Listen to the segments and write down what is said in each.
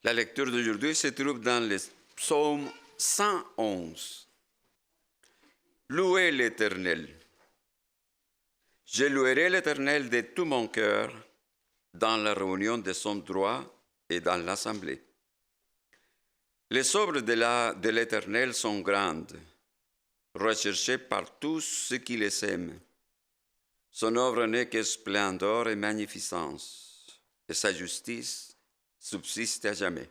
La lecture d'aujourd'hui se trouve dans le psaume 111. Louez l'Éternel. Je louerai l'Éternel de tout mon cœur dans la réunion de son droit et dans l'assemblée. Les œuvres de l'Éternel sont grandes, recherchées par tous ceux qui les aiment. Son œuvre n'est que splendeur et magnificence, et sa justice subsiste à jamais.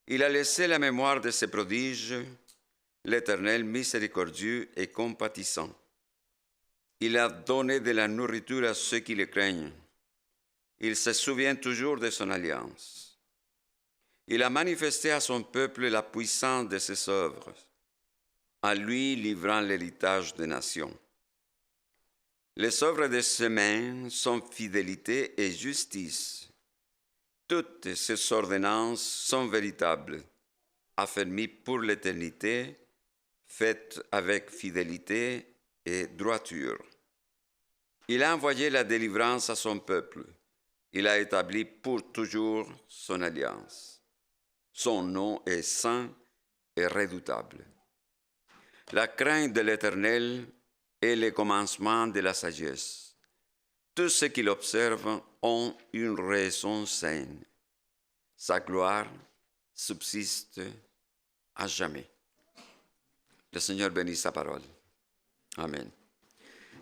Il a laissé la mémoire de ses prodiges, l'Éternel miséricordieux et compatissant. Il a donné de la nourriture à ceux qui le craignent. Il se souvient toujours de son alliance. Il a manifesté à son peuple la puissance de ses œuvres, en lui livrant l'héritage des nations. Les œuvres de ses mains sont fidélité et justice. Toutes ses ordonnances sont véritables, affermies pour l'éternité, faites avec fidélité et droiture. Il a envoyé la délivrance à son peuple. Il a établi pour toujours son alliance. Son nom est saint et redoutable. La crainte de l'Éternel est le commencement de la sagesse. Tous ceux qui l'observent ont une raison saine. Sa gloire subsiste à jamais. Le Seigneur bénisse sa parole. Amen.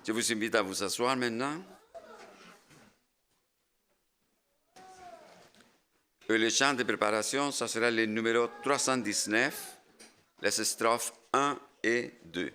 Je vous invite à vous asseoir maintenant. Et le chant de préparation, ça sera le numéro 319, les strophes 1 et 2.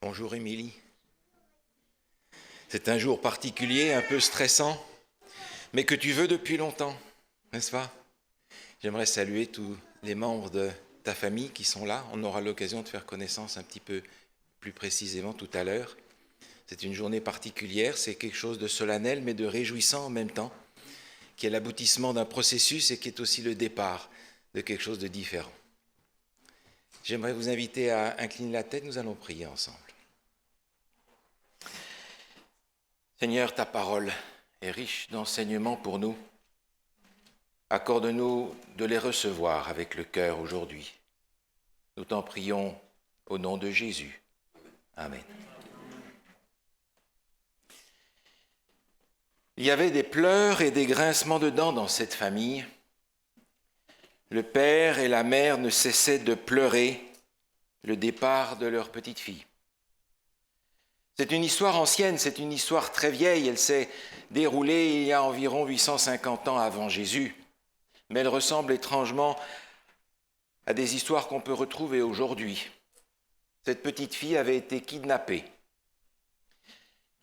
Bonjour Émilie. C'est un jour particulier, un peu stressant, mais que tu veux depuis longtemps, n'est-ce pas? J'aimerais saluer tous les membres de ta famille qui sont là. On aura l'occasion de faire connaissance un petit peu plus précisément tout à l'heure. C'est une journée particulière, c'est quelque chose de solennel mais de réjouissant en même temps, qui est l'aboutissement d'un processus et qui est aussi le départ de quelque chose de différent. J'aimerais vous inviter à incliner la tête, nous allons prier ensemble. Seigneur, ta parole est riche d'enseignements pour nous. Accorde-nous de les recevoir avec le cœur aujourd'hui. Nous t'en prions au nom de Jésus. Amen. Il y avait des pleurs et des grincements de dents dans cette famille. Le père et la mère ne cessaient de pleurer le départ de leur petite fille. C'est une histoire ancienne, c'est une histoire très vieille. Elle s'est déroulée il y a environ 850 ans avant Jésus. Mais elle ressemble étrangement à des histoires qu'on peut retrouver aujourd'hui. cette petite fille avait été kidnappée.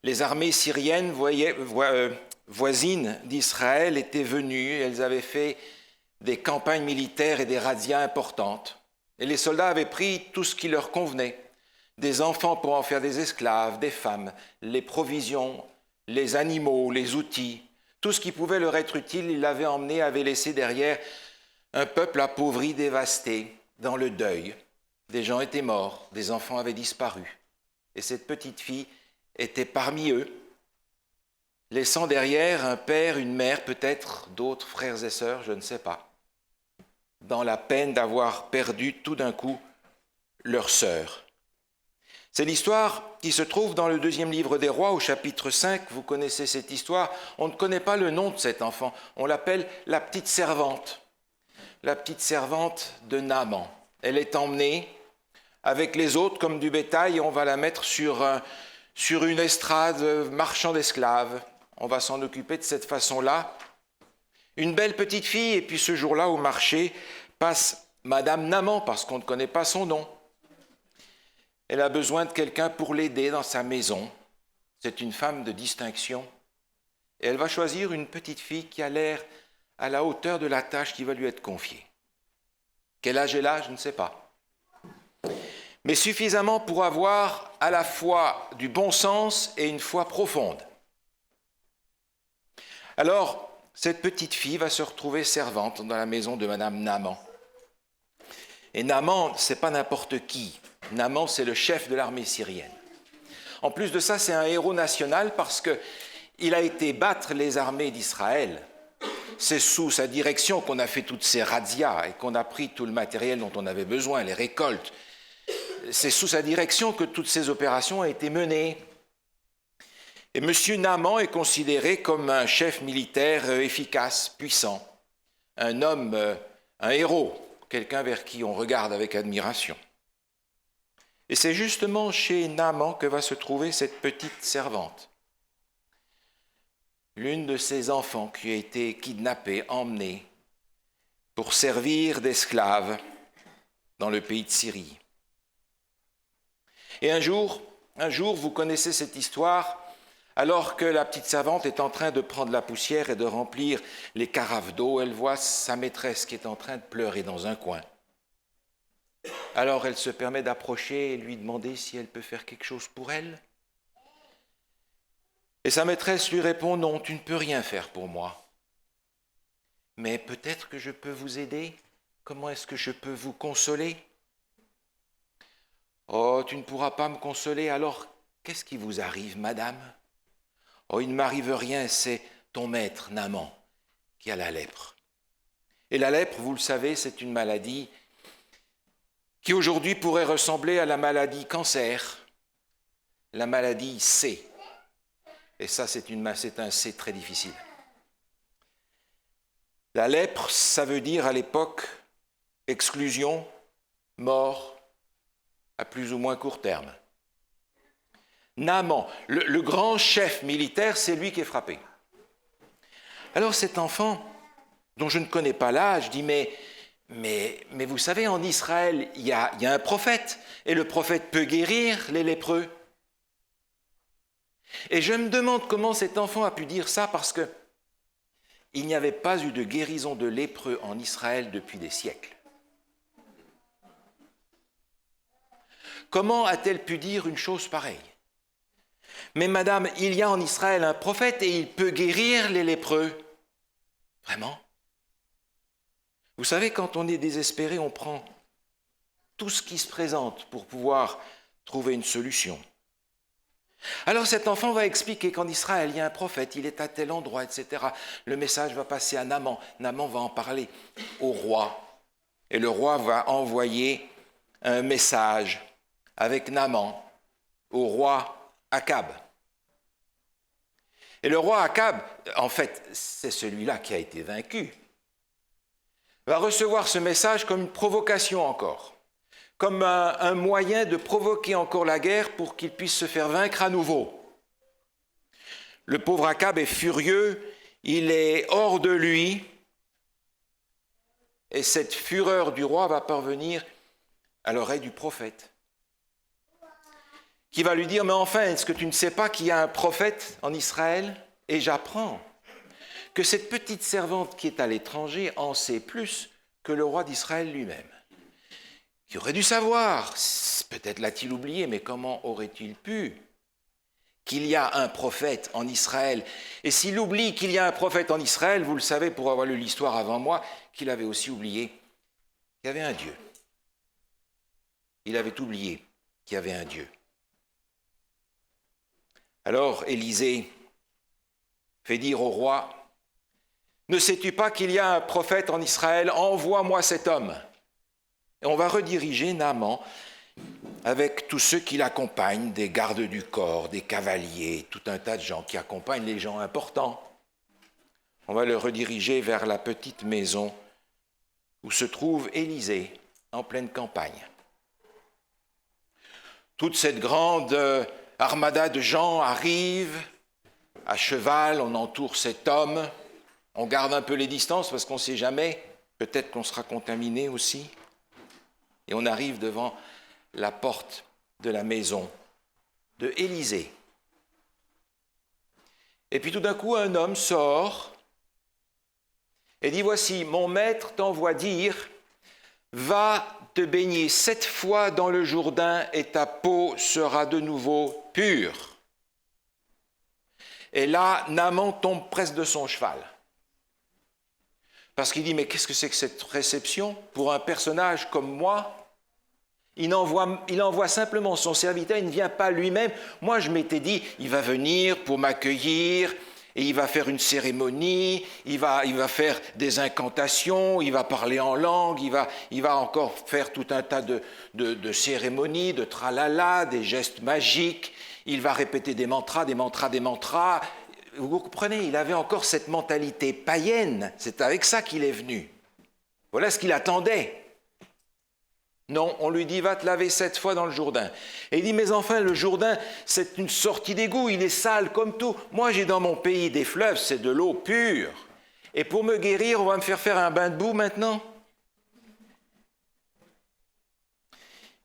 Les armées syriennes voisines d'Israël étaient venues, elles avaient fait des campagnes militaires et des razzias importantes. Et les soldats avaient pris tout ce qui leur convenait, des enfants pour en faire des esclaves, des femmes, les provisions, les animaux, les outils, tout ce qui pouvait leur être utile, ils l'avaient emmené, avaient laissé derrière un peuple appauvri, dévasté, dans le deuil. Des gens étaient morts, des enfants avaient disparu. Et cette petite fille était parmi eux, laissant derrière un père, une mère, peut-être d'autres frères et sœurs, je ne sais pas, dans la peine d'avoir perdu tout d'un coup leur sœur. C'est l'histoire qui se trouve dans le 2e livre des Rois, au chapitre 5. Vous connaissez cette histoire. On ne connaît pas le nom de cet enfant. On l'appelle la petite servante de Naaman. Elle est emmenée avec les autres comme du bétail et on va la mettre sur une estrade marchand d'esclaves. On va s'en occuper de cette façon-là. Une belle petite fille, et puis ce jour-là, au marché, passe Madame Naaman, parce qu'on ne connaît pas son nom. Elle a besoin de quelqu'un pour l'aider dans sa maison. C'est une femme de distinction. Et elle va choisir une petite fille qui a l'air à la hauteur de la tâche qui va lui être confiée. Quel âge elle a, je ne sais pas. Mais suffisamment pour avoir à la fois du bon sens et une foi profonde. Alors, cette petite fille va se retrouver servante dans la maison de Madame Naaman. Et Naaman, ce n'est pas n'importe qui. Naaman, c'est le chef de l'armée syrienne. En plus de ça, c'est un héros national parce qu'il a été battre les armées d'Israël. C'est sous sa direction qu'on a fait toutes ces razzias et qu'on a pris tout le matériel dont on avait besoin, les récoltes. C'est sous sa direction que toutes ces opérations ont été menées. Et M. Naaman est considéré comme un chef militaire efficace, puissant, un homme, un héros, quelqu'un vers qui on regarde avec admiration. Et c'est justement chez Naaman que va se trouver cette petite servante. L'une de ses enfants qui a été kidnappée, emmenée pour servir d'esclave dans le pays de Syrie. Et un jour, vous connaissez cette histoire, alors que la petite servante est en train de prendre la poussière et de remplir les carafes d'eau, elle voit sa maîtresse qui est en train de pleurer dans un coin. Alors elle se permet d'approcher et lui demander si elle peut faire quelque chose pour elle. Et sa maîtresse lui répond « Non, tu ne peux rien faire pour moi. Mais peut-être que je peux vous aider. Comment est-ce que je peux vous consoler ?»« Oh, tu ne pourras pas me consoler, alors qu'est-ce qui vous arrive, madame ?»« Oh, il ne m'arrive rien, c'est ton maître, Naaman, qui a la lèpre. » Et la lèpre, vous le savez, c'est une maladie qui aujourd'hui pourrait ressembler à la maladie cancer, la maladie C. Et ça, c'est un C très difficile. La lèpre, ça veut dire à l'époque exclusion, mort, à plus ou moins court terme. Naaman, le grand chef militaire, c'est lui qui est frappé. Alors cet enfant, dont je ne connais pas l'âge, dit mais vous savez, en Israël, il y a un prophète, et le prophète peut guérir les lépreux. Et je me demande comment cet enfant a pu dire ça, parce que il n'y avait pas eu de guérison de lépreux en Israël depuis des siècles. Comment a-t-elle pu dire une chose pareille ? Mais madame, il y a en Israël un prophète et il peut guérir les lépreux. Vraiment ? Vous savez, quand on est désespéré, on prend tout ce qui se présente pour pouvoir trouver une solution. Alors cet enfant va expliquer qu'en Israël, il y a un prophète, il est à tel endroit, etc. Le message va passer à Naaman. Naaman va en parler au roi. Et le roi va envoyer un message avec Naaman au roi Akab. Et le roi Akab, en fait, c'est celui-là qui a été vaincu, va recevoir ce message comme une provocation encore, comme un moyen de provoquer encore la guerre pour qu'il puisse se faire vaincre à nouveau. Le pauvre Akab est furieux, il est hors de lui, et cette fureur du roi va parvenir à l'oreille du prophète. qui va lui dire « Mais enfin, est-ce que tu ne sais pas qu'il y a un prophète en Israël ?» Et j'apprends que cette petite servante qui est à l'étranger en sait plus que le roi d'Israël lui-même. Qui aurait dû savoir, peut-être l'a-t-il oublié, mais comment aurait-il pu qu'il y a un prophète en Israël? Et s'il oublie qu'il y a un prophète en Israël, vous le savez pour avoir lu l'histoire avant moi, qu'il avait aussi oublié qu'il y avait un Dieu. Il avait oublié qu'il y avait un Dieu. Alors Élisée fait dire au roi, « Ne sais-tu pas qu'il y a un prophète en Israël? Envoie-moi cet homme. » Et on va rediriger Naaman avec tous ceux qui l'accompagnent, des gardes du corps, des cavaliers, tout un tas de gens qui accompagnent les gens importants. On va le rediriger vers la petite maison où se trouve Élisée, en pleine campagne. Toute cette grande armada de gens arrive à cheval, on entoure cet homme, on garde un peu les distances parce qu'on ne sait jamais, peut-être qu'on sera contaminé aussi. Et on arrive devant la porte de la maison de Élisée. Et puis tout d'un coup, un homme sort et dit, « Voici, mon maître t'envoie dire, va te baigner 7 fois dans le Jourdain et ta peau sera de nouveau pure. » Et là, Naaman tombe presque de son cheval. Parce qu'il dit, mais qu'est-ce que c'est que cette réception pour un personnage comme moi? Il envoie simplement son serviteur, il ne vient pas lui-même. Moi, je m'étais dit, il va venir pour m'accueillir, et il va faire une cérémonie, il va faire des incantations, il va parler en langue, il va encore faire tout un tas de cérémonies, de tralala, des gestes magiques, il va répéter des mantras. Vous comprenez, il avait encore cette mentalité païenne, c'est avec ça qu'il est venu. Voilà ce qu'il attendait. Non, on lui dit, va te laver 7 fois dans le Jourdain. Et il dit, mais enfin, le Jourdain, c'est une sortie d'égout, il est sale comme tout. Moi, j'ai dans mon pays des fleuves, c'est de l'eau pure. Et pour me guérir, on va me faire un bain de boue maintenant.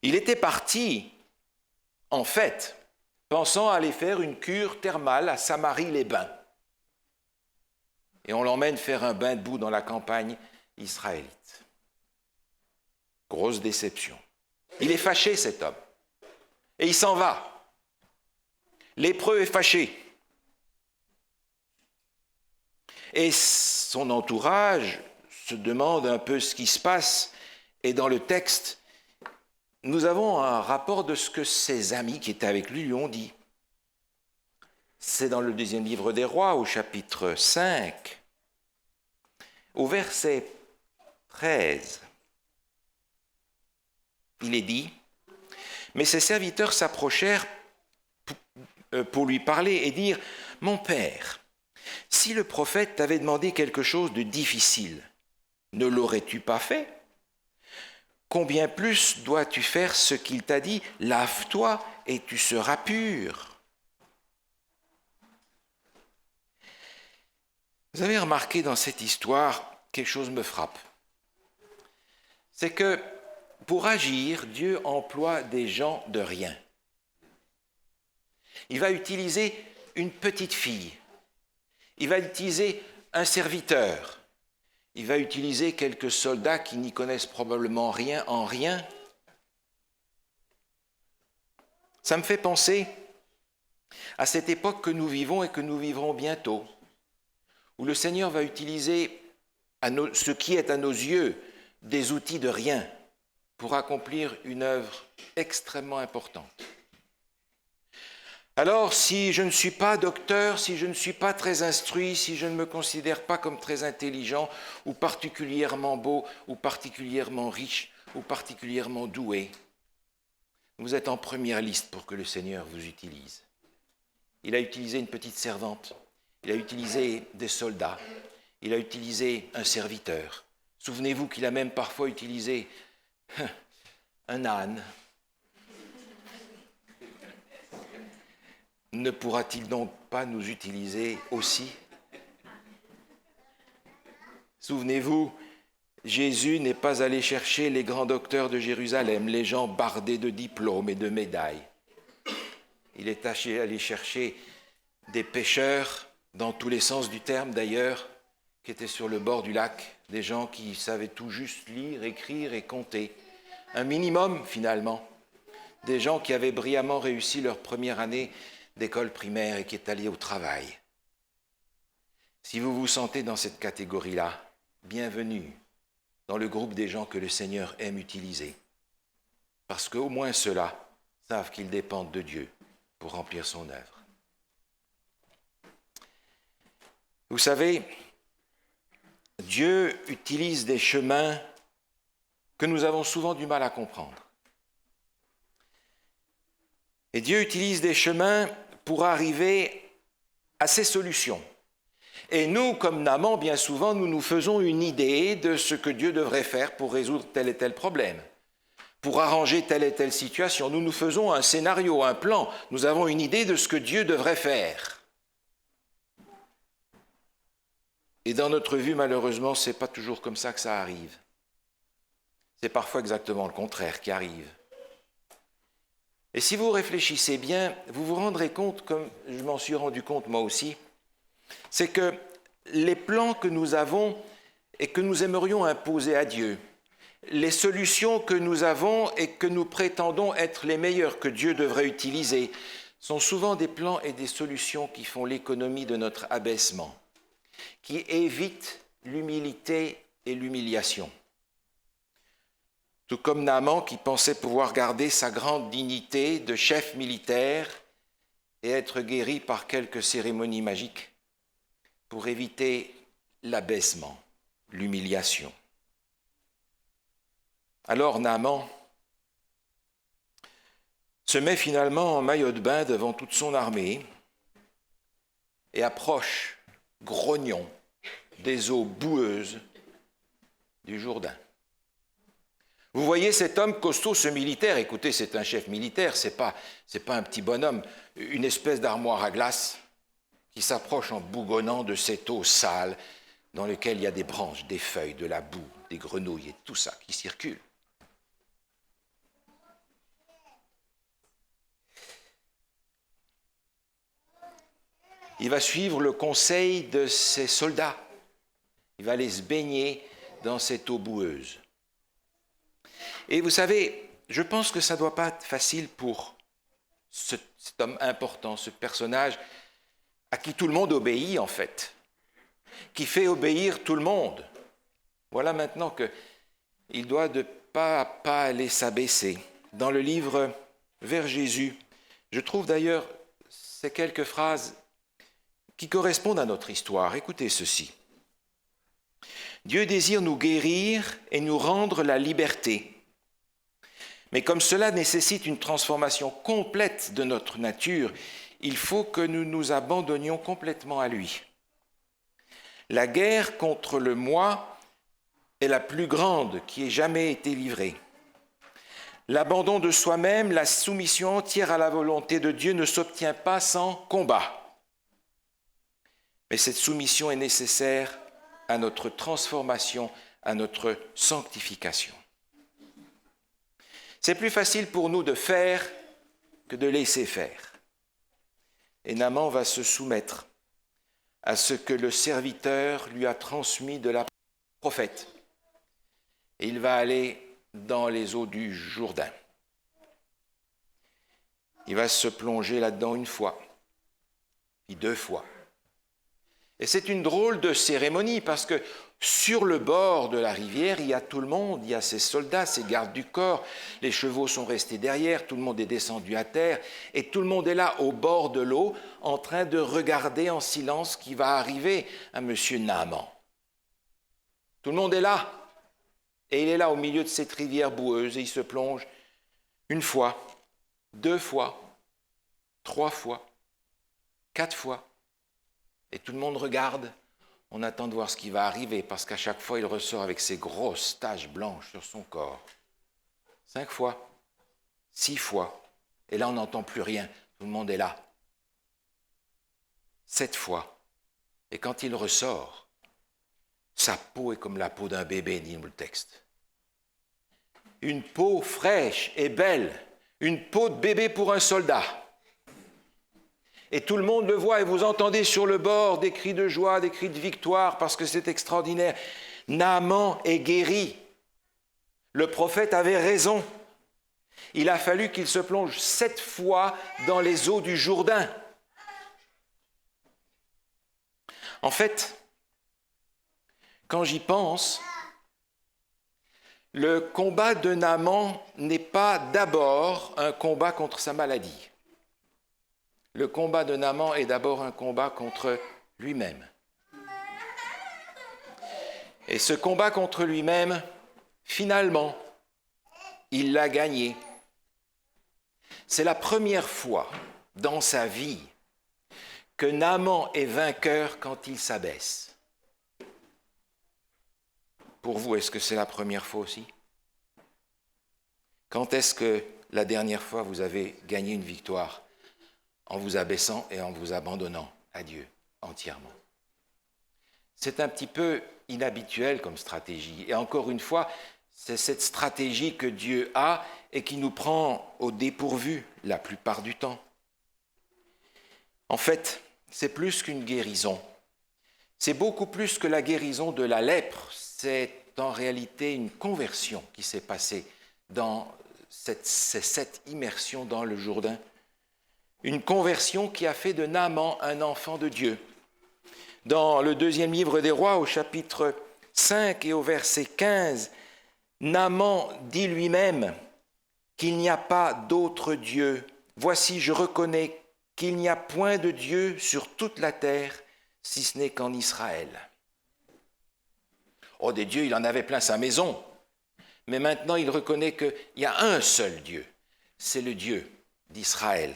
Il était parti, en fait, pensant aller faire une cure thermale à Samarie-les-Bains. Et on l'emmène faire un bain de boue dans la campagne israélite. Grosse déception. Il est fâché, cet homme. Et il s'en va. Lépreux est fâché. Et son entourage se demande un peu ce qui se passe. Et dans le texte, nous avons un rapport de ce que ses amis qui étaient avec lui ont dit. C'est dans le 2e livre des Rois, au chapitre 5, au verset 13. Il est dit, mais ses serviteurs s'approchèrent pour lui parler et dire, « Mon père, si le prophète t'avait demandé quelque chose de difficile, ne l'aurais-tu pas fait? Combien plus dois-tu faire ce qu'il t'a dit, lave-toi et tu seras pur. » Vous avez remarqué dans cette histoire, quelque chose me frappe. C'est que pour agir, Dieu emploie des gens de rien. Il va utiliser une petite fille. Il va utiliser un serviteur. Il va utiliser quelques soldats qui n'y connaissent probablement rien en rien. Ça me fait penser à cette époque que nous vivons et que nous vivrons bientôt, où le Seigneur va utiliser ce qui est à nos yeux des outils de rien, pour accomplir une œuvre extrêmement importante. Alors, si je ne suis pas docteur, si je ne suis pas très instruit, si je ne me considère pas comme très intelligent, ou particulièrement beau, ou particulièrement riche, ou particulièrement doué, vous êtes en première liste pour que le Seigneur vous utilise. Il a utilisé une petite servante, il a utilisé des soldats, il a utilisé un serviteur. Souvenez-vous qu'il a même parfois utilisé un âne. Ne pourra-t-il donc pas nous utiliser aussi? Souvenez-vous, Jésus n'est pas allé chercher les grands docteurs de Jérusalem, les gens bardés de diplômes et de médailles. Il est allé chercher des pêcheurs, dans tous les sens du terme d'ailleurs, qui étaient sur le bord du lac, des gens qui savaient tout juste lire, écrire et compter. Un minimum finalement, des gens qui avaient brillamment réussi leur première année d'école primaire et qui est allé au travail. Si vous vous sentez dans cette catégorie-là, bienvenue dans le groupe des gens que le Seigneur aime utiliser. Parce qu'au moins ceux-là savent qu'ils dépendent de Dieu pour remplir son œuvre. Vous savez, Dieu utilise des chemins que nous avons souvent du mal à comprendre. Et Dieu utilise des chemins pour arriver à ses solutions. Et nous, comme Naaman, bien souvent, nous nous faisons une idée de ce que Dieu devrait faire pour résoudre tel et tel problème, pour arranger telle et telle situation. Nous nous faisons un scénario, un plan. Nous avons une idée de ce que Dieu devrait faire. Et dans notre vue, malheureusement, ce n'est pas toujours comme ça que ça arrive. C'est parfois exactement le contraire qui arrive. Et si vous réfléchissez bien, vous vous rendrez compte, comme je m'en suis rendu compte moi aussi, c'est que les plans que nous avons et que nous aimerions imposer à Dieu, les solutions que nous avons et que nous prétendons être les meilleures que Dieu devrait utiliser, sont souvent des plans et des solutions qui font l'économie de notre abaissement, qui évitent l'humilité et l'humiliation. Tout comme Naaman qui pensait pouvoir garder sa grande dignité de chef militaire et être guéri par quelques cérémonies magiques pour éviter l'abaissement, l'humiliation. Alors Naaman se met finalement en maillot de bain devant toute son armée et approche, grognon, des eaux boueuses du Jourdain. Vous voyez cet homme costaud, ce militaire, écoutez, c'est un chef militaire, c'est pas un petit bonhomme, une espèce d'armoire à glace qui s'approche en bougonnant de cette eau sale dans laquelle il y a des branches, des feuilles, de la boue, des grenouilles et tout ça qui circule. Il va suivre le conseil de ses soldats. Il va aller se baigner dans cette eau boueuse. Et vous savez, je pense que ça ne doit pas être facile pour cet homme important, ce personnage à qui tout le monde obéit en fait, qui fait obéir tout le monde. Voilà maintenant qu'il doit de pas à pas aller s'abaisser. Dans le livre Vers Jésus, je trouve d'ailleurs ces quelques phrases qui correspondent à notre histoire. Écoutez ceci. Dieu désire nous guérir et nous rendre la liberté. Mais comme cela nécessite une transformation complète de notre nature, il faut que nous nous abandonnions complètement à lui. La guerre contre le moi est la plus grande qui ait jamais été livrée. L'abandon de soi-même, la soumission entière à la volonté de Dieu ne s'obtient pas sans combat. Mais cette soumission est nécessaire à notre transformation, à notre sanctification. C'est plus facile pour nous de faire que de laisser faire. Et Naaman va se soumettre à ce que le serviteur lui a transmis de la prophète. Et il va aller dans les eaux du Jourdain. Il va se plonger là-dedans une fois, puis 2 fois. Et c'est une drôle de cérémonie parce que sur le bord de la rivière, il y a tout le monde, il y a ses soldats, ses gardes du corps, les chevaux sont restés derrière, tout le monde est descendu à terre et tout le monde est là au bord de l'eau en train de regarder en silence ce qui va arriver à M. Naaman. Tout le monde est là et il est là au milieu de cette rivière boueuse et il se plonge 1 fois, 2 fois, 3 fois, 4 fois. Et tout le monde regarde, on attend de voir ce qui va arriver, parce qu'à chaque fois, il ressort avec ses grosses taches blanches sur son corps. 5 fois, 6 fois, et là, on n'entend plus rien, tout le monde est là. 7 fois, et quand il ressort, sa peau est comme la peau d'un bébé, dit le texte. Une peau fraîche et belle, une peau de bébé pour un soldat. Et tout le monde le voit et vous entendez sur le bord des cris de joie, des cris de victoire parce que c'est extraordinaire. Naaman est guéri. Le prophète avait raison. Il a fallu qu'il se plonge 7 fois dans les eaux du Jourdain. En fait, quand j'y pense, le combat de Naaman n'est pas d'abord un combat contre sa maladie. Le combat de Naaman est d'abord un combat contre lui-même. Et ce combat contre lui-même, finalement, il l'a gagné. C'est la première fois dans sa vie que Naaman est vainqueur quand il s'abaisse. Pour vous, est-ce que c'est la première fois aussi? Quand est-ce que la dernière fois vous avez gagné une victoire? En vous abaissant et en vous abandonnant à Dieu entièrement. C'est un petit peu inhabituel comme stratégie. Et encore une fois, c'est cette stratégie que Dieu a et qui nous prend au dépourvu la plupart du temps. En fait, c'est plus qu'une guérison. C'est beaucoup plus que la guérison de la lèpre. C'est en réalité une conversion qui s'est passée dans cette immersion dans le Jourdain. Une conversion qui a fait de Naaman un enfant de Dieu. Dans le 2e livre des Rois, au chapitre 5 et au verset 15, Naaman dit lui-même qu'il n'y a pas d'autre Dieu. Voici, je reconnais qu'il n'y a point de Dieu sur toute la terre, si ce n'est qu'en Israël. Oh, des dieux, il en avait plein sa maison. Mais maintenant, il reconnaît qu'il y a un seul Dieu. C'est le Dieu d'Israël.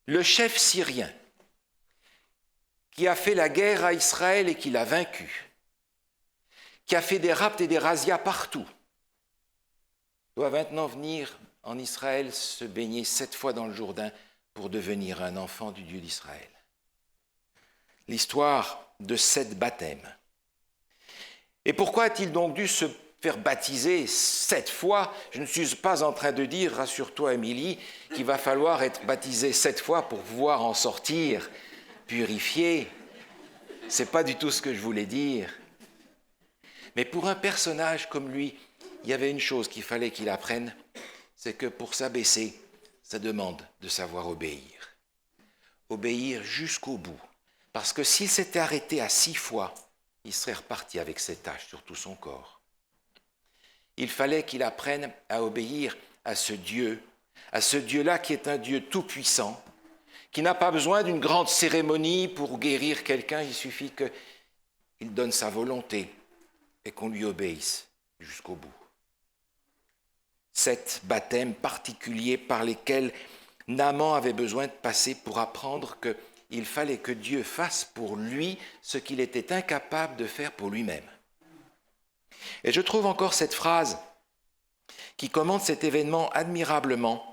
Le chef syrien qui a fait la guerre à Israël et qui l'a vaincu, qui a fait des rapts et des razzias partout, doit maintenant venir en Israël se baigner 7 fois dans le Jourdain pour devenir un enfant du Dieu d'Israël. L'histoire de 7 baptêmes. Et pourquoi a-t-il donc dû se faire baptiser 7 fois? Je ne suis pas en train de dire, rassure-toi Émilie, qu'il va falloir être baptisé 7 fois pour pouvoir en sortir purifié. C'est pas du tout ce que je voulais dire. Mais pour un personnage comme lui, il y avait une chose qu'il fallait qu'il apprenne, c'est que pour s'abaisser, ça demande de savoir obéir. Obéir jusqu'au bout. Parce que s'il s'était arrêté à 6 fois, il serait reparti avec ses taches sur tout son corps. Il fallait qu'il apprenne à obéir à ce Dieu-là qui est un Dieu tout-puissant, qui n'a pas besoin d'une grande cérémonie pour guérir quelqu'un, il suffit qu'il donne sa volonté et qu'on lui obéisse jusqu'au bout. 7 baptêmes particuliers par lesquels Naaman avait besoin de passer pour apprendre qu'il fallait que Dieu fasse pour lui ce qu'il était incapable de faire pour lui-même. Et je trouve encore cette phrase qui commente cet événement admirablement.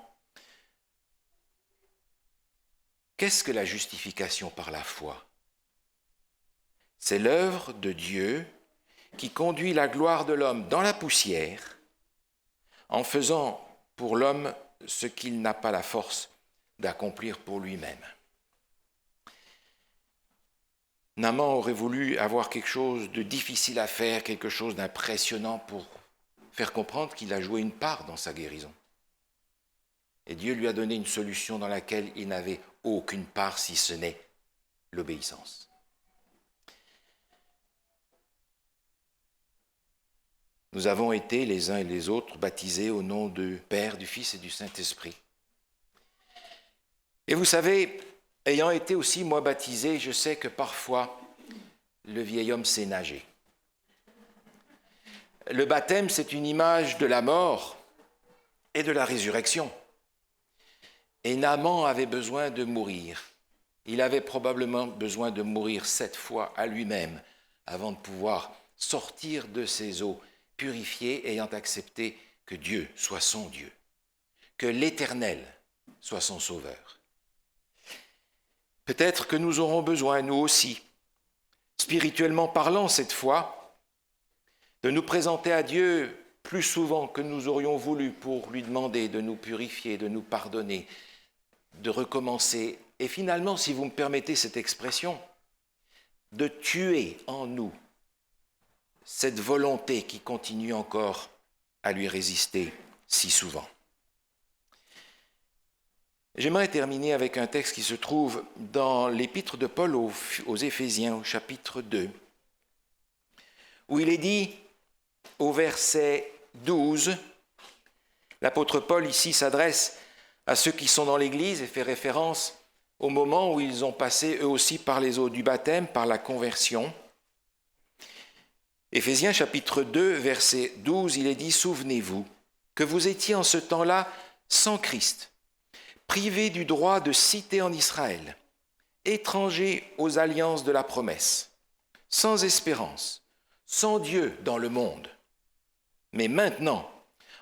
Qu'est-ce que la justification par la foi? C'est l'œuvre de Dieu qui conduit la gloire de l'homme dans la poussière en faisant pour l'homme ce qu'il n'a pas la force d'accomplir pour lui-même. Naaman aurait voulu avoir quelque chose de difficile à faire, quelque chose d'impressionnant pour faire comprendre qu'il a joué une part dans sa guérison. Et Dieu lui a donné une solution dans laquelle il n'avait aucune part si ce n'est l'obéissance. Nous avons été les uns et les autres baptisés au nom du Père, du Fils et du Saint-Esprit. Et vous savez, ayant été aussi moi baptisé, je sais que parfois le vieil homme sait nager. Le baptême, c'est une image de la mort et de la résurrection. Et Naaman avait besoin de mourir. Il avait probablement besoin de mourir 7 fois à lui-même avant de pouvoir sortir de ces eaux purifiées, ayant accepté que Dieu soit son Dieu, que l'Éternel soit son Sauveur. Peut-être que nous aurons besoin, nous aussi, spirituellement parlant cette fois, de nous présenter à Dieu plus souvent que nous aurions voulu pour lui demander de nous purifier, de nous pardonner, de recommencer et finalement, si vous me permettez cette expression, de tuer en nous cette volonté qui continue encore à lui résister si souvent. J'aimerais terminer avec un texte qui se trouve dans l'épître de Paul aux Éphésiens, au chapitre 2, où il est dit, au verset 12, l'apôtre Paul ici s'adresse à ceux qui sont dans l'Église et fait référence au moment où ils ont passé eux aussi par les eaux du baptême, par la conversion. Éphésiens chapitre 2, verset 12, il est dit « Souvenez-vous que vous étiez en ce temps-là sans Christ, privés du droit de cité en Israël, étrangers aux alliances de la promesse, sans espérance, sans Dieu dans le monde. Mais maintenant,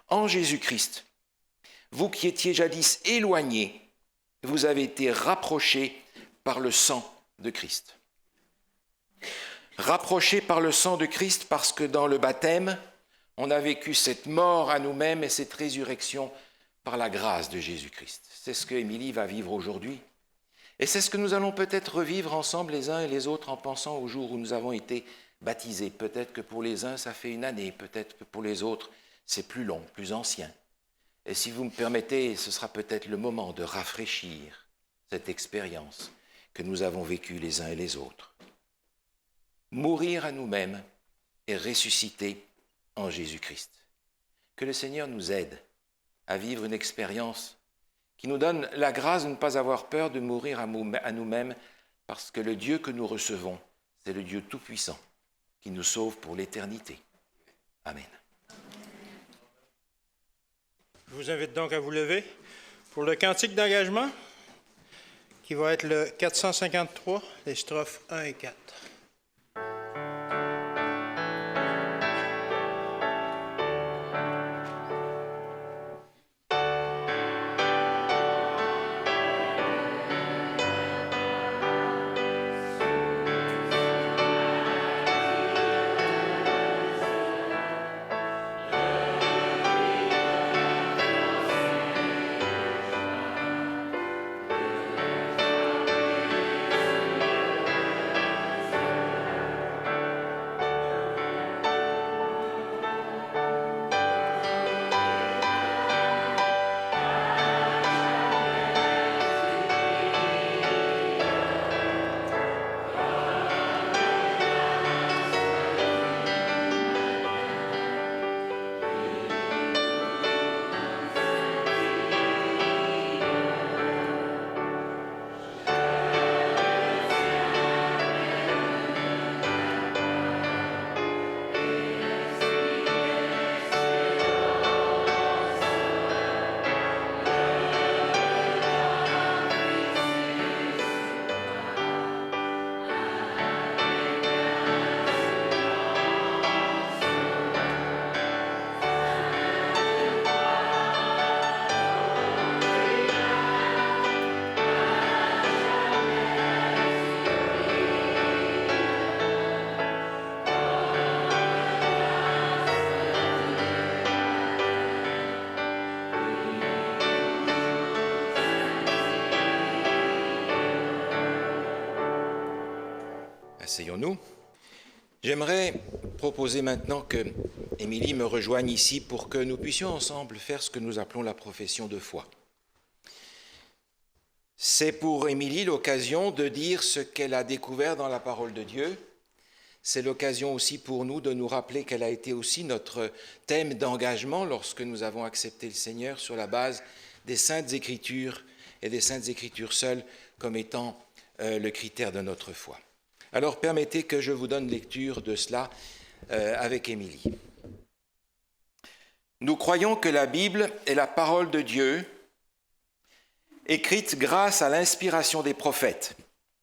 en Jésus-Christ, vous qui étiez jadis éloignés, vous avez été rapprochés par le sang de Christ. » Rapprochés par le sang de Christ parce que dans le baptême, on a vécu cette mort à nous-mêmes et cette résurrection par la grâce de Jésus-Christ. C'est ce que Émilie va vivre aujourd'hui. Et c'est ce que nous allons peut-être revivre ensemble les uns et les autres en pensant au jour où nous avons été baptisés. Peut-être que pour les uns, ça fait une année. Peut-être que pour les autres, c'est plus long, plus ancien. Et si vous me permettez, ce sera peut-être le moment de rafraîchir cette expérience que nous avons vécue les uns et les autres. Mourir à nous-mêmes et ressusciter en Jésus-Christ. Que le Seigneur nous aide à vivre une expérience qui nous donne la grâce de ne pas avoir peur de mourir à nous-mêmes parce que le Dieu que nous recevons, c'est le Dieu Tout-Puissant qui nous sauve pour l'éternité. Amen. Je vous invite donc à vous lever pour le cantique d'engagement qui va être le 453, les strophes 1 et 4. Asseyons-nous. J'aimerais proposer maintenant que Émilie me rejoigne ici pour que nous puissions ensemble faire ce que nous appelons la profession de foi. C'est pour Émilie l'occasion de dire ce qu'elle a découvert dans la parole de Dieu. C'est l'occasion aussi pour nous de nous rappeler qu'elle a été aussi notre thème d'engagement lorsque nous avons accepté le Seigneur sur la base des Saintes Écritures et des Saintes Écritures seules comme étant le critère de notre foi. Alors permettez que je vous donne lecture de cela avec Émilie. Nous croyons que la Bible est la parole de Dieu, écrite grâce à l'inspiration des prophètes.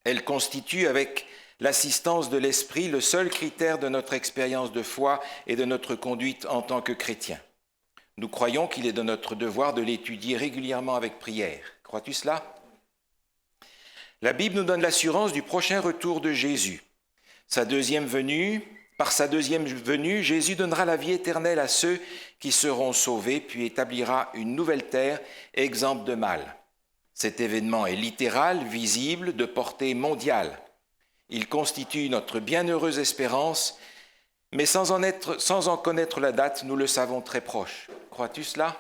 Elle constitue, avec l'assistance de l'Esprit, le seul critère de notre expérience de foi et de notre conduite en tant que chrétiens. Nous croyons qu'il est de notre devoir de l'étudier régulièrement avec prière. Crois-tu cela ? La Bible nous donne l'assurance du prochain retour de Jésus. Par sa deuxième venue, Jésus donnera la vie éternelle à ceux qui seront sauvés, puis établira une nouvelle terre exempte de mal. Cet événement est littéral, visible, de portée mondiale. Il constitue notre bienheureuse espérance, mais sans en connaître la date, nous le savons très proche. Crois-tu cela ?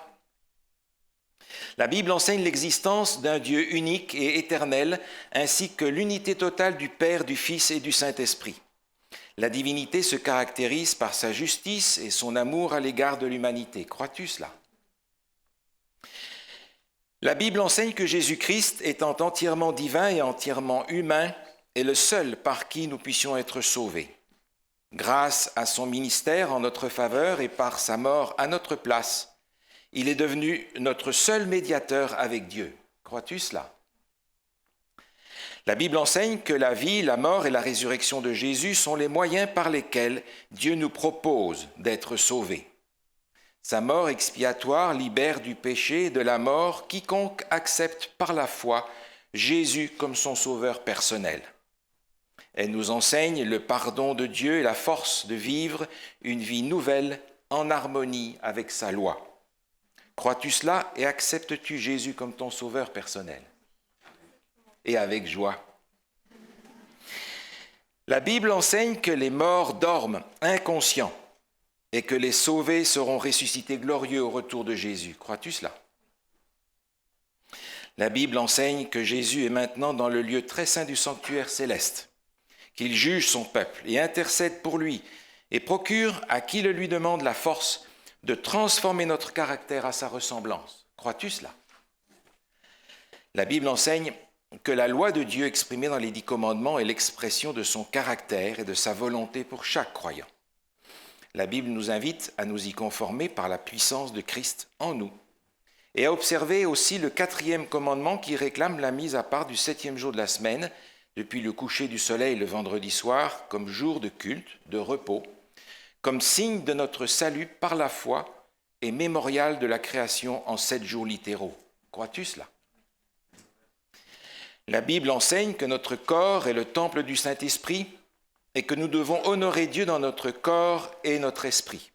La Bible enseigne l'existence d'un Dieu unique et éternel, ainsi que l'unité totale du Père, du Fils et du Saint-Esprit. La divinité se caractérise par sa justice et son amour à l'égard de l'humanité. Crois-tu cela ? La Bible enseigne que Jésus-Christ, étant entièrement divin et entièrement humain, est le seul par qui nous puissions être sauvés. Grâce à son ministère en notre faveur et par sa mort à notre place, il est devenu notre seul médiateur avec Dieu. Crois-tu cela ? La Bible enseigne que la vie, la mort et la résurrection de Jésus sont les moyens par lesquels Dieu nous propose d'être sauvés. Sa mort expiatoire libère du péché et de la mort quiconque accepte par la foi Jésus comme son sauveur personnel. Elle nous enseigne le pardon de Dieu et la force de vivre une vie nouvelle en harmonie avec sa loi. Crois-tu cela et acceptes-tu Jésus comme ton sauveur personnel ? Et avec joie. La Bible enseigne que les morts dorment inconscients et que les sauvés seront ressuscités glorieux au retour de Jésus. Crois-tu cela ? La Bible enseigne que Jésus est maintenant dans le lieu très saint du sanctuaire céleste, qu'il juge son peuple et intercède pour lui et procure à qui le lui demande la force de transformer notre caractère à sa ressemblance. Crois-tu cela ? La Bible enseigne que la loi de Dieu exprimée dans les 10 commandements est l'expression de son caractère et de sa volonté pour chaque croyant. La Bible nous invite à nous y conformer par la puissance de Christ en nous et à observer aussi le 4e commandement qui réclame la mise à part du 7e jour de la semaine, depuis le coucher du soleil le vendredi soir, comme jour de culte, de repos, comme signe de notre salut par la foi et mémorial de la création en 7 jours littéraux. Crois-tu cela ? La Bible enseigne que notre corps est le temple du Saint-Esprit et que nous devons honorer Dieu dans notre corps et notre esprit.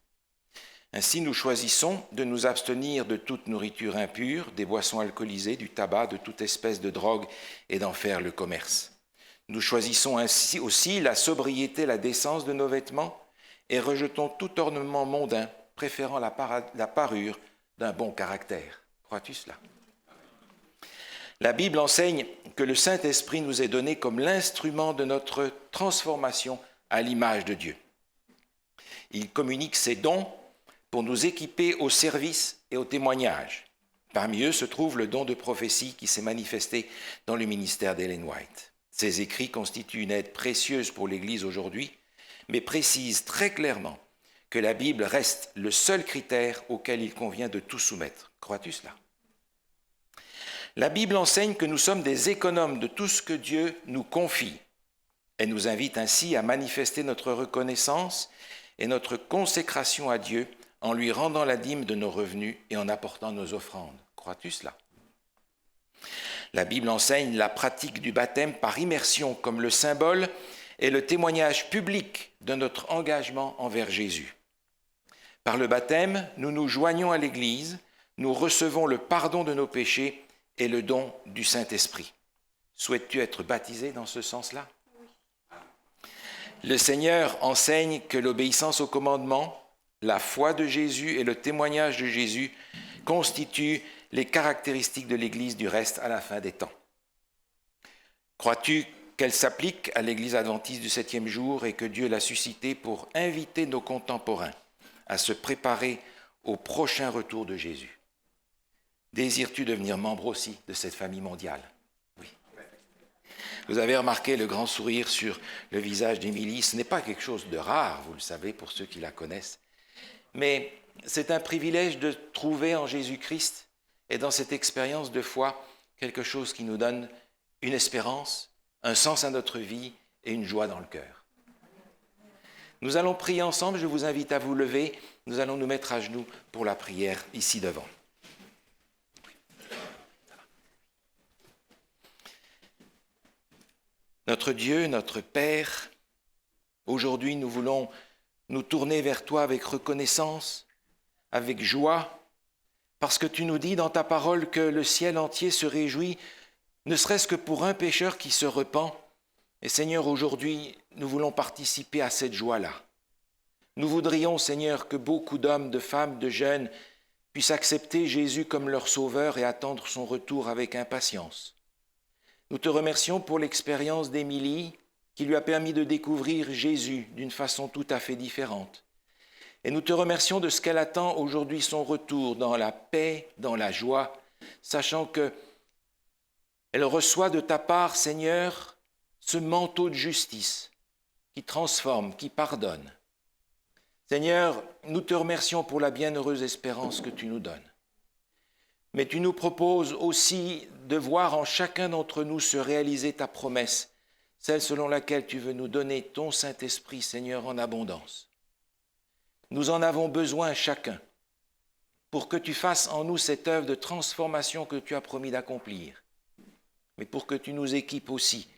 Ainsi, nous choisissons de nous abstenir de toute nourriture impure, des boissons alcoolisées, du tabac, de toute espèce de drogue et d'en faire le commerce. Nous choisissons ainsi aussi la sobriété et la décence de nos vêtements et rejetons tout ornement mondain, préférant la parure d'un bon caractère. Crois-tu cela ? La Bible enseigne que le Saint-Esprit nous est donné comme l'instrument de notre transformation à l'image de Dieu. Il communique ses dons pour nous équiper au service et au témoignage. Parmi eux se trouve le don de prophétie qui s'est manifesté dans le ministère d'Ellen White. Ces écrits constituent une aide précieuse pour l'Église aujourd'hui, mais précisent très clairement que la Bible reste le seul critère auquel il convient de tout soumettre. Crois-tu cela ? La Bible enseigne que nous sommes des économes de tout ce que Dieu nous confie. Elle nous invite ainsi à manifester notre reconnaissance et notre consécration à Dieu en lui rendant la dîme de nos revenus et en apportant nos offrandes. Crois-tu cela ? La Bible enseigne la pratique du baptême par immersion comme le symbole et le témoignage public de notre engagement envers Jésus. Par le baptême, nous nous joignons à l'Église, nous recevons le pardon de nos péchés et le don du Saint-Esprit. Souhaites-tu être baptisé dans ce sens-là ? Le Seigneur enseigne que l'obéissance aux commandements, la foi de Jésus et le témoignage de Jésus constituent les caractéristiques de l'Église du reste à la fin des temps. Crois-tu qu'elle s'applique à l'Église adventiste du 7e jour et que Dieu l'a suscitée pour inviter nos contemporains à se préparer au prochain retour de Jésus? Désires-tu devenir membre aussi de cette famille mondiale? Oui. Vous avez remarqué le grand sourire sur le visage d'Émilie. Ce n'est pas quelque chose de rare, vous le savez, pour ceux qui la connaissent. Mais c'est un privilège de trouver en Jésus-Christ et dans cette expérience de foi quelque chose qui nous donne une espérance, un sens à notre vie et une joie dans le cœur. Nous allons prier ensemble, je vous invite à vous lever, nous allons nous mettre à genoux pour la prière ici devant. Notre Dieu, notre Père, aujourd'hui nous voulons nous tourner vers toi avec reconnaissance, avec joie, parce que tu nous dis dans ta parole que le ciel entier se réjouit, ne serait-ce que pour un pécheur qui se repent. Et Seigneur, aujourd'hui, nous voulons participer à cette joie-là. Nous voudrions, Seigneur, que beaucoup d'hommes, de femmes, de jeunes puissent accepter Jésus comme leur sauveur et attendre son retour avec impatience. Nous te remercions pour l'expérience d'Émilie qui lui a permis de découvrir Jésus d'une façon tout à fait différente. Et nous te remercions de ce qu'elle attend aujourd'hui son retour dans la paix, dans la joie, sachant qu'elle reçoit de ta part, Seigneur, ce manteau de justice qui transforme, qui pardonne. Seigneur, nous te remercions pour la bienheureuse espérance que tu nous donnes. Mais tu nous proposes aussi de voir en chacun d'entre nous se réaliser ta promesse, celle selon laquelle tu veux nous donner ton Saint-Esprit, Seigneur, en abondance. Nous en avons besoin chacun pour que tu fasses en nous cette œuvre de transformation que tu as promis d'accomplir, mais pour que tu nous équipes aussi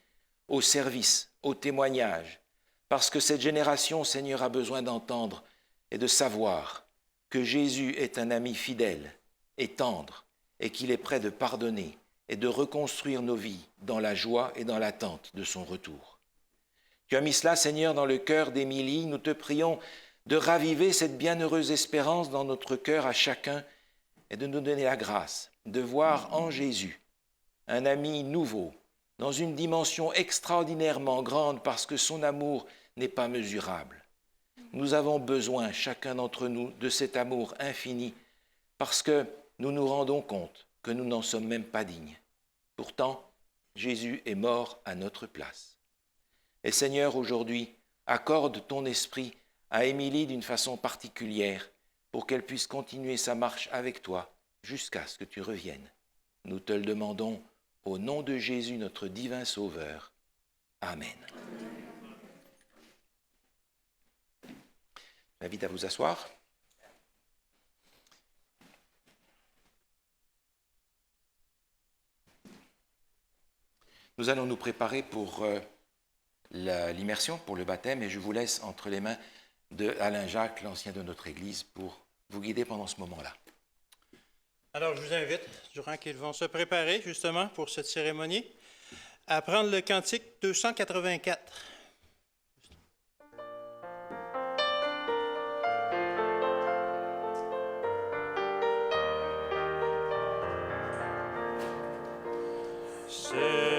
au service, au témoignage, parce que cette génération, Seigneur, a besoin d'entendre et de savoir que Jésus est un ami fidèle et tendre et qu'il est prêt de pardonner et de reconstruire nos vies dans la joie et dans l'attente de son retour. Tu as mis cela, Seigneur, dans le cœur d'Émilie. Nous te prions de raviver cette bienheureuse espérance dans notre cœur à chacun et de nous donner la grâce de voir en Jésus un ami nouveau, dans une dimension extraordinairement grande parce que son amour n'est pas mesurable. Nous avons besoin, chacun d'entre nous, de cet amour infini parce que nous nous rendons compte que nous n'en sommes même pas dignes. Pourtant, Jésus est mort à notre place. Et Seigneur, aujourd'hui, accorde ton esprit à Émilie d'une façon particulière pour qu'elle puisse continuer sa marche avec toi jusqu'à ce que tu reviennes. Nous te le demandons au nom de Jésus, notre divin Sauveur. Amen. J'invite à vous asseoir. Nous allons nous préparer pour l'immersion, pour le baptême, et je vous laisse entre les mains de Alain Jacques, l'ancien de notre Église, pour vous guider pendant ce moment-là. Alors, je vous invite, durant qu'ils vont se préparer justement pour cette cérémonie, à prendre le cantique 284. Je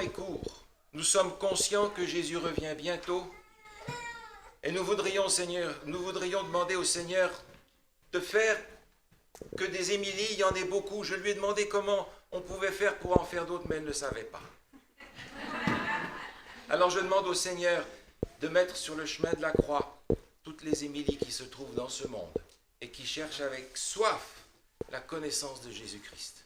est court. Nous sommes conscients que Jésus revient bientôt. Et nous voudrions, Seigneur, demander au Seigneur de faire que des Émilie, il y en ait beaucoup. Je lui ai demandé comment on pouvait faire pour en faire d'autres, mais elle ne savait pas. Alors je demande au Seigneur de mettre sur le chemin de la croix toutes les Émilie qui se trouvent dans ce monde et qui cherchent avec soif la connaissance de Jésus-Christ.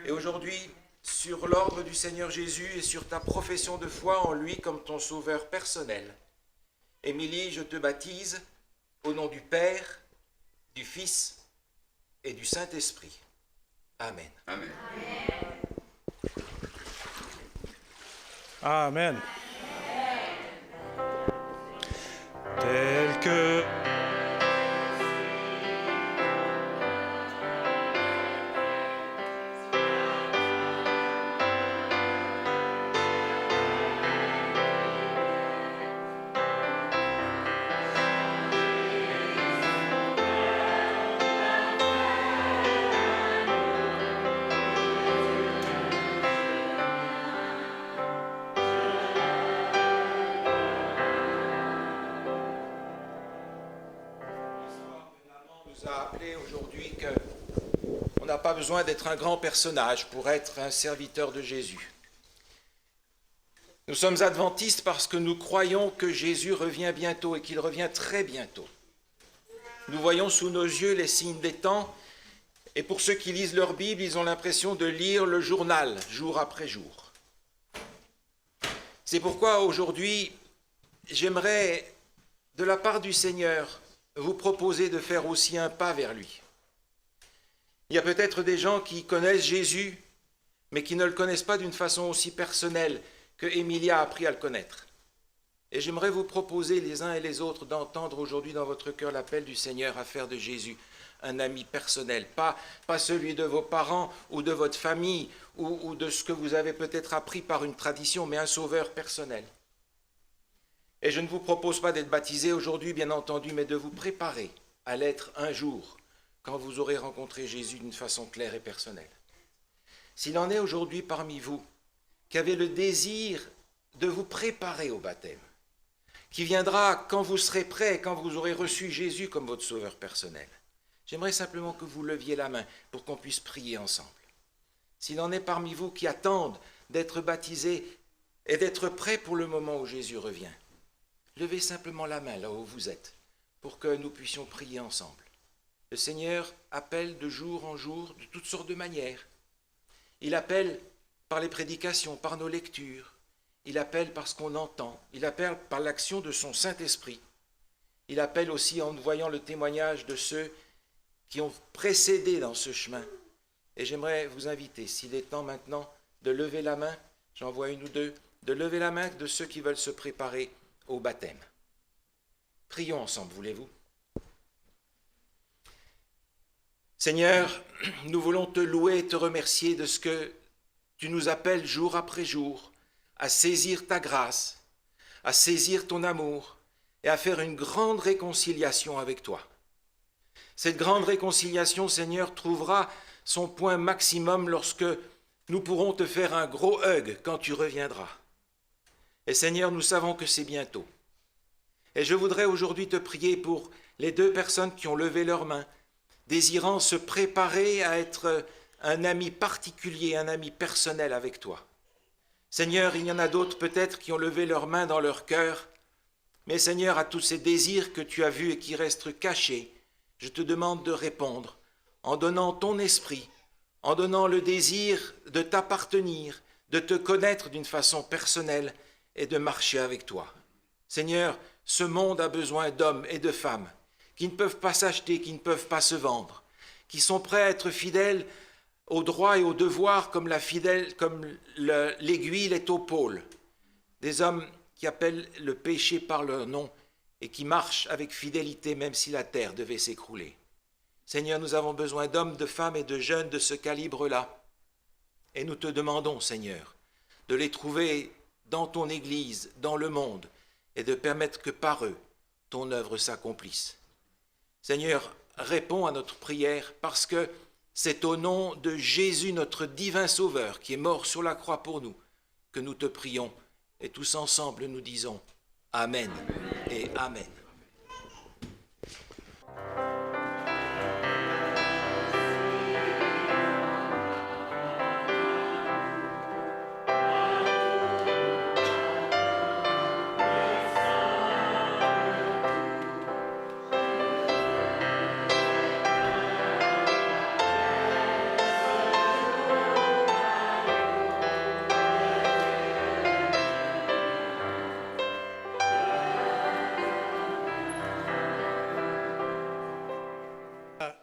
Et aujourd'hui, sur l'ordre du Seigneur Jésus et sur ta profession de foi en lui comme ton sauveur personnel, Émilie, je te baptise au nom du Père, du Fils et du Saint-Esprit. Amen. Amen. Amen. Tel que a appelé aujourd'hui qu'on n'a pas besoin d'être un grand personnage pour être un serviteur de Jésus. Nous sommes adventistes parce que nous croyons que Jésus revient bientôt et qu'il revient très bientôt. Nous voyons sous nos yeux les signes des temps et pour ceux qui lisent leur Bible, ils ont l'impression de lire le journal jour après jour. C'est pourquoi aujourd'hui, j'aimerais, de la part du Seigneur, vous proposer de faire aussi un pas vers lui. Il y a peut-être des gens qui connaissent Jésus, mais qui ne le connaissent pas d'une façon aussi personnelle que Emilia a appris à le connaître. Et j'aimerais vous proposer les uns et les autres d'entendre aujourd'hui dans votre cœur l'appel du Seigneur à faire de Jésus un ami personnel, pas celui de vos parents ou de votre famille ou de ce que vous avez peut-être appris par une tradition, mais un sauveur personnel. Et je ne vous propose pas d'être baptisé aujourd'hui, bien entendu, mais de vous préparer à l'être un jour, quand vous aurez rencontré Jésus d'une façon claire et personnelle. S'il en est aujourd'hui parmi vous qui avez le désir de vous préparer au baptême, qui viendra quand vous serez prêt, quand vous aurez reçu Jésus comme votre sauveur personnel, j'aimerais simplement que vous leviez la main pour qu'on puisse prier ensemble. S'il en est parmi vous qui attendent d'être baptisés et d'être prêts pour le moment où Jésus revient, levez simplement la main là où vous êtes pour que nous puissions prier ensemble. Le Seigneur appelle de jour en jour de toutes sortes de manières. Il appelle par les prédications, par nos lectures. Il appelle par ce qu'on entend. Il appelle par l'action de son Saint-Esprit. Il appelle aussi en voyant le témoignage de ceux qui ont précédé dans ce chemin. Et j'aimerais vous inviter, s'il est temps maintenant, de lever la main, j'en vois une ou deux, de lever la main de ceux qui veulent se préparer au baptême. Prions ensemble, voulez-vous? Seigneur, nous voulons te louer et te remercier de ce que tu nous appelles jour après jour à saisir ta grâce, à saisir ton amour et à faire une grande réconciliation avec toi. Cette grande réconciliation, Seigneur, trouvera son point maximum lorsque nous pourrons te faire un gros hug quand tu reviendras. Et Seigneur, nous savons que c'est bientôt. Et je voudrais aujourd'hui te prier pour les deux personnes qui ont levé leurs mains, désirant se préparer à être un ami particulier, un ami personnel avec toi. Seigneur, il y en a d'autres peut-être qui ont levé leurs mains dans leur cœur, mais Seigneur, à tous ces désirs que tu as vus et qui restent cachés, je te demande de répondre en donnant ton esprit, en donnant le désir de t'appartenir, de te connaître d'une façon personnelle et de marcher avec toi. Seigneur, ce monde a besoin d'hommes et de femmes qui ne peuvent pas s'acheter, qui ne peuvent pas se vendre, qui sont prêts à être fidèles aux droits et aux devoirs comme l'aiguille est au pôle. Des hommes qui appellent le péché par leur nom et qui marchent avec fidélité même si la terre devait s'écrouler. Seigneur, nous avons besoin d'hommes, de femmes et de jeunes de ce calibre-là. Et nous te demandons, Seigneur, de les trouver dans ton Église, dans le monde, et de permettre que par eux, ton œuvre s'accomplisse. Seigneur, réponds à notre prière parce que c'est au nom de Jésus, notre divin Sauveur, qui est mort sur la croix pour nous, que nous te prions, et tous ensemble nous disons Amen et Amen.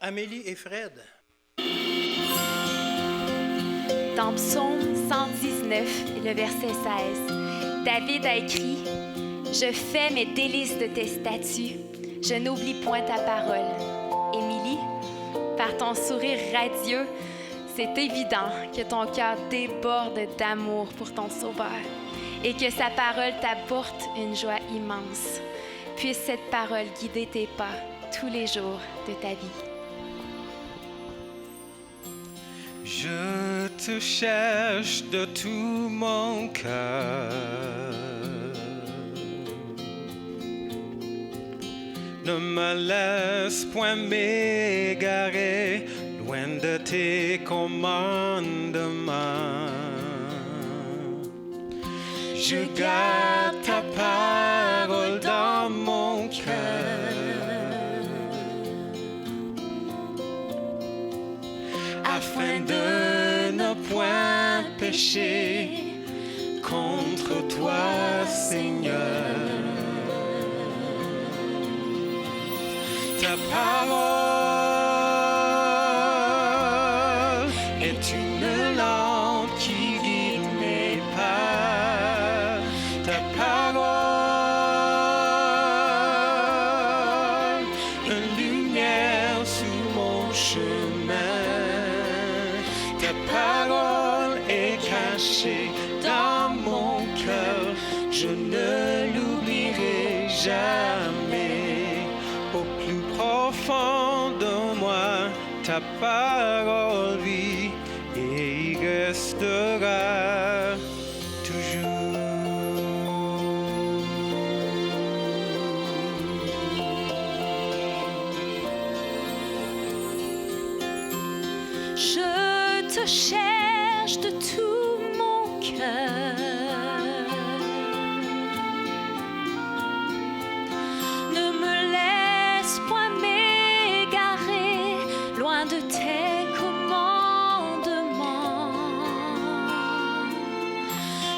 Amélie et Fred. Dans Psaume 119, le verset 16, David a écrit « Je fais mes délices de tes statuts, je n'oublie point ta parole. » Émilie, par ton sourire radieux, c'est évident que ton cœur déborde d'amour pour ton Sauveur et que sa parole t'apporte une joie immense. Puisse cette parole guider tes pas tous les jours de ta vie. Je te cherche de tout mon cœur. Ne me laisse point m'égarer loin de tes commandements. Je garde ta parole dans mon cœur. Afin de ne point pécher contre toi, Seigneur. Ta parole est une lampe qui guide mes pas. Ta parole, une lumière sur mon chemin. Ta parole est cachée dans mon cœur, je ne l'oublierai jamais. Au plus profond de moi, ta parole vit et y restera toujours. Je te cherche de tout mon cœur. Ne me laisse point m'égarer loin de tes commandements.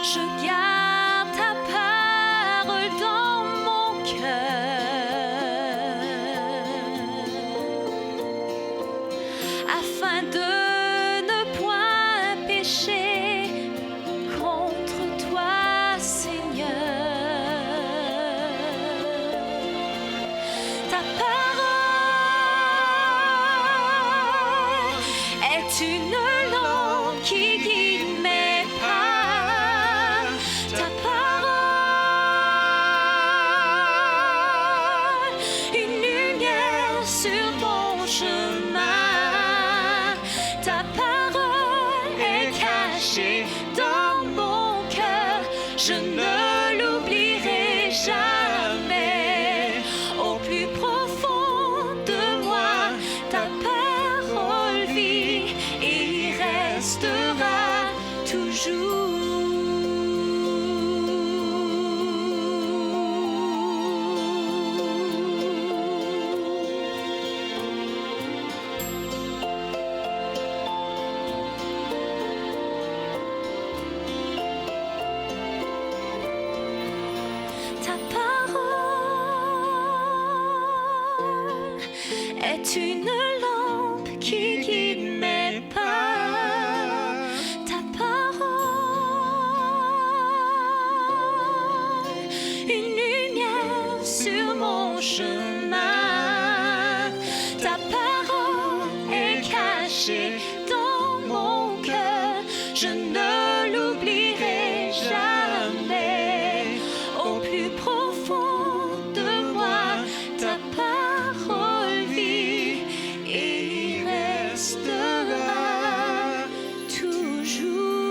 Je garde ta parole dans mon cœur afin de ne point pécher contre toi, Seigneur. Ta parole est une lampe qui guide mes pas. Ta parole, une lumière sur mon chemin. Ta parole est cachée dans mon cœur, je ne l'oublierai jamais. Au plus profond de moi, ta parole vit et y restera toujours. Ta parole est une lampe qui guide mes pas. Ta parole, une lumière sur mon chemin. Ta parole est cachée dans mon cœur, je ne l'oublierai jamais. Au plus profond de moi, ta parole vit et y restera toujours.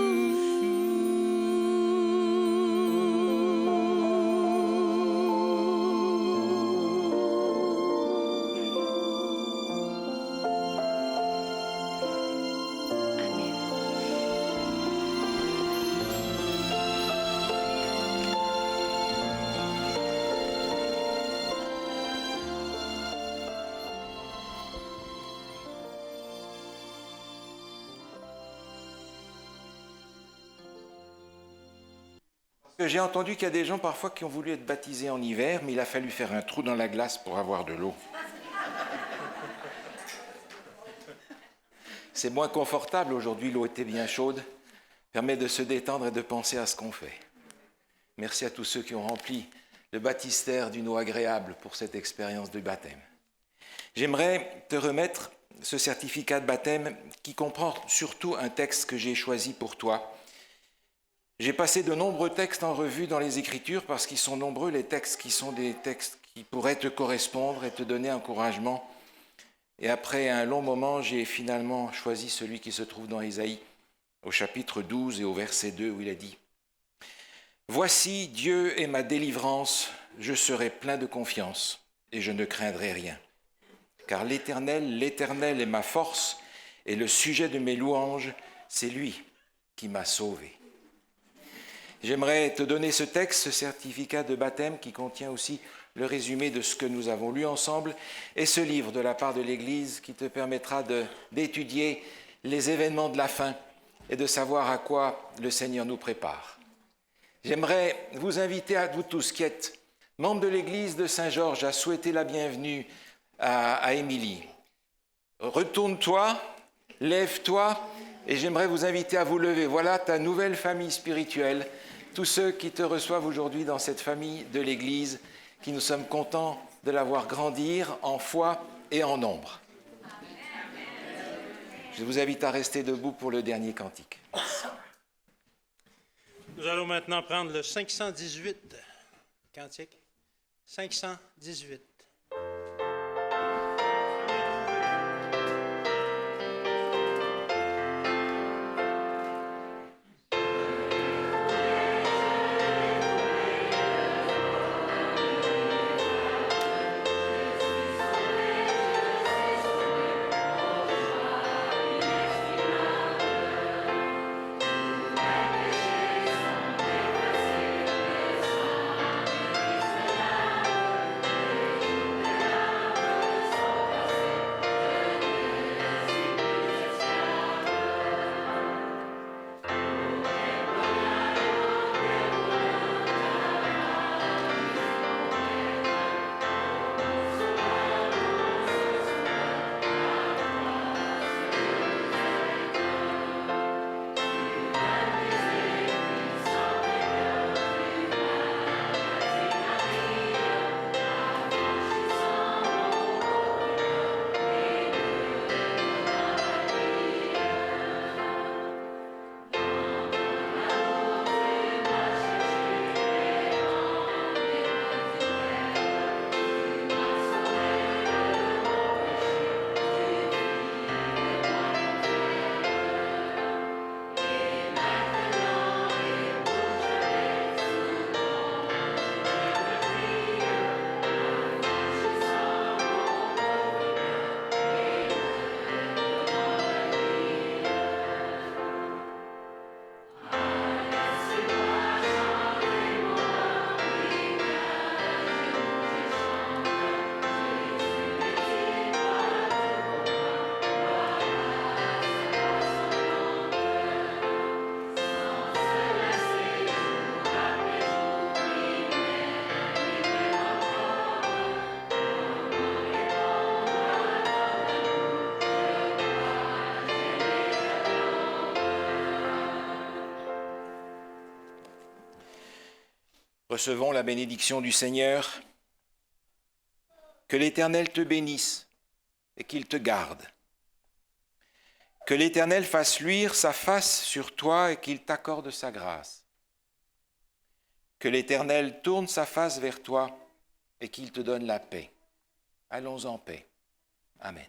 J'ai entendu qu'il y a des gens parfois qui ont voulu être baptisés en hiver, mais il a fallu faire un trou dans la glace pour avoir de l'eau. C'est moins confortable aujourd'hui, l'eau était bien chaude, permet de se détendre et de penser à ce qu'on fait. Merci à tous ceux qui ont rempli le baptistère d'une eau agréable pour cette expérience de baptême. J'aimerais te remettre ce certificat de baptême qui comprend surtout un texte que j'ai choisi pour toi. J'ai passé de nombreux textes en revue dans les Écritures parce qu'ils sont nombreux les textes qui sont des textes qui pourraient te correspondre et te donner encouragement. Et après un long moment, j'ai finalement choisi celui qui se trouve dans Ésaïe, au chapitre 12 et au verset 2, où il a dit « Voici, Dieu est ma délivrance, je serai plein de confiance et je ne craindrai rien. Car l'Éternel est ma force et le sujet de mes louanges, c'est lui qui m'a sauvé. » J'aimerais te donner ce texte, ce certificat de baptême qui contient aussi le résumé de ce que nous avons lu ensemble et ce livre de la part de l'Église qui te permettra d'étudier les événements de la fin et de savoir à quoi le Seigneur nous prépare. J'aimerais vous inviter à vous tous qui êtes membres de l'Église de Saint-Georges à souhaiter la bienvenue à Émilie. Retourne-toi, lève-toi et j'aimerais vous inviter à vous lever. Voilà ta nouvelle famille spirituelle. Tous ceux qui te reçoivent aujourd'hui dans cette famille de l'Église, qui nous sommes contents de la voir grandir en foi et en nombre. Je vous invite à rester debout pour le dernier cantique. Nous allons maintenant prendre le 518 cantique. 518. Recevons la bénédiction du Seigneur. Que l'Éternel te bénisse et qu'il te garde. Que l'Éternel fasse luire sa face sur toi et qu'il t'accorde sa grâce. Que l'Éternel tourne sa face vers toi et qu'il te donne la paix. Allons en paix. Amen.